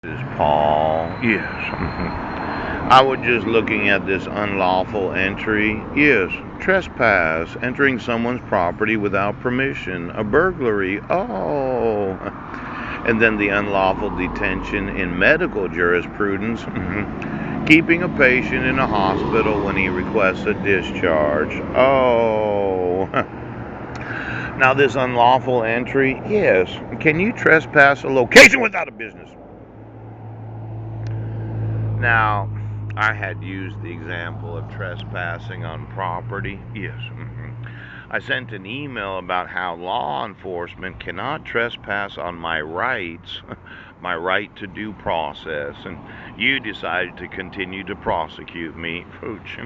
This is Paul. Yes. I was just looking at this unlawful entry. Yes. Trespass. Entering someone's property without permission. A burglary. Oh. And then the unlawful detention in medical jurisprudence. Keeping a patient in a hospital when he requests a discharge. Oh. Now, this unlawful entry. Yes. Can you trespass a location without a business? Now, I had used the example of trespassing on property. Yes. I sent an email about how law enforcement cannot trespass on my rights, my right to due process, and you decided to continue to prosecute me. Pooch.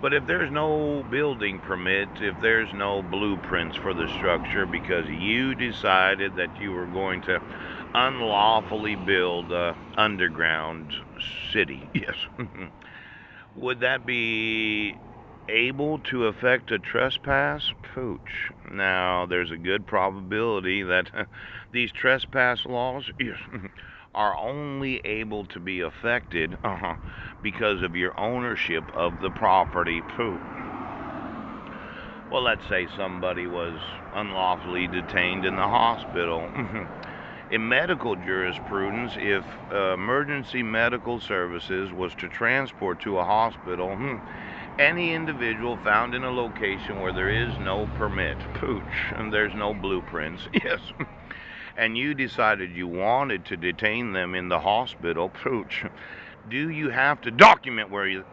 But if there's no building permit, if there's no blueprints for the structure because you decided that you were going to unlawfully build a underground city, yes, would that be able to affect a trespass? Pooch. Now, there's a good probability that these trespass laws, yes, are only able to be affected because of your ownership of the property. Pooh. Well, let's say somebody was unlawfully detained in the hospital. In medical jurisprudence, if emergency medical services was to transport to a hospital, any individual found in a location where there is no permit, pooch, and there's no blueprints, yes, and you decided you wanted to detain them in the hospital, pooch, do you have to document where you...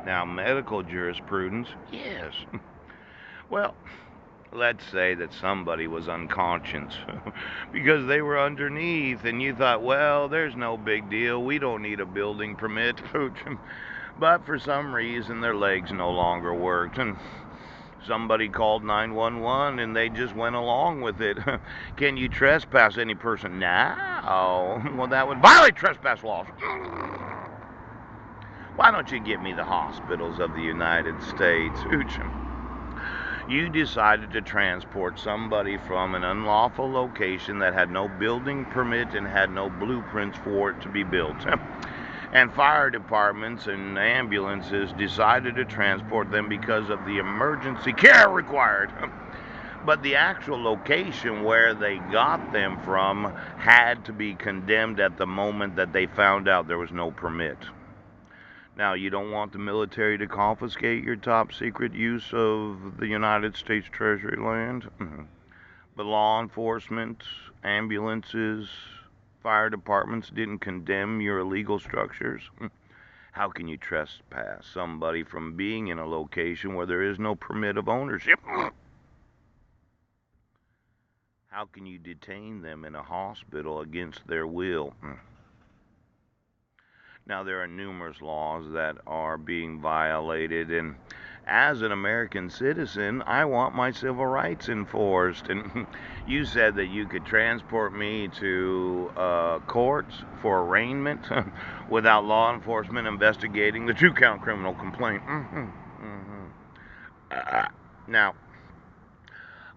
Now, medical jurisprudence, yes. Well, let's say that somebody was unconscious because they were underneath and you thought, well, there's no big deal. We don't need a building permit. But for some reason, their legs no longer worked. And somebody called 911 and they just went along with it. Can you trespass any person? No. Well, that would violate trespass laws. Why don't you give me the hospitals of the United States? You decided to transport somebody from an unlawful location that had no building permit and had no blueprints for it to be built. And fire departments and ambulances decided to transport them because of the emergency care required. But the actual location where they got them from had to be condemned at the moment that they found out there was no permit. Now, you don't want the military to confiscate your top secret use of the United States Treasury land. But law enforcement, ambulances, fire departments didn't condemn your illegal structures. How can you trespass somebody from being in a location where there is no permit of ownership? How can you detain them in a hospital against their will? Now, there are numerous laws that are being violated, and as an American citizen, I want my civil rights enforced. And you said that you could transport me to courts for arraignment without law enforcement investigating the two-count criminal complaint. Now,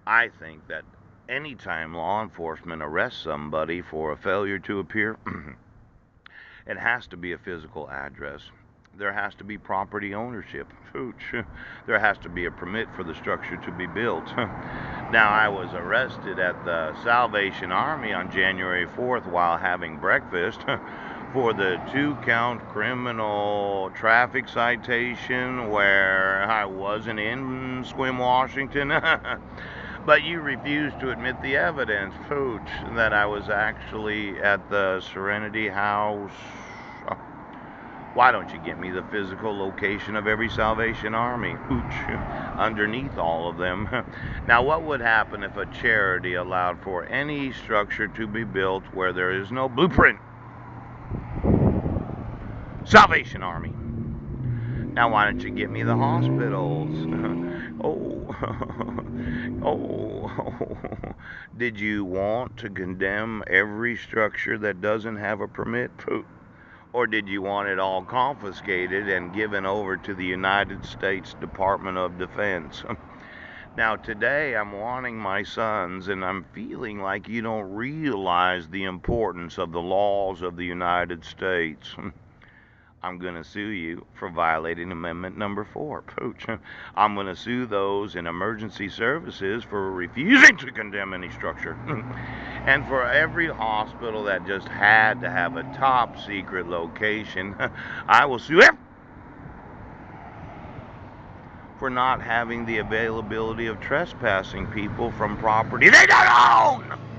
I think that anytime law enforcement arrests somebody for a failure to appear, it has to be a physical address. There has to be property ownership. There has to be a permit for the structure to be built. Now, I was arrested at the Salvation Army on January 4th while having breakfast for the two-count criminal traffic citation where I wasn't in Sequim, Washington. But you refused to admit the evidence, Pooch, that I was actually at the Serenity House. Why don't you give me the physical location of every Salvation Army, Pooch, underneath all of them? Now, what would happen if a charity allowed for any structure to be built where there is no blueprint? Salvation Army. Now, why don't you get me the hospitals? Oh, oh, did you want to condemn every structure that doesn't have a permit? Or did you want it all confiscated and given over to the United States Department of Defense? Now, today I'm wanting my sons, and I'm feeling like you don't realize the importance of the laws of the United States. I'm going to sue you for violating Amendment number 4, Pooch. I'm going to sue those in emergency services for refusing to condemn any structure. And for every hospital that just had to have a top secret location, I will sue them for not having the availability of trespassing people from property they don't own.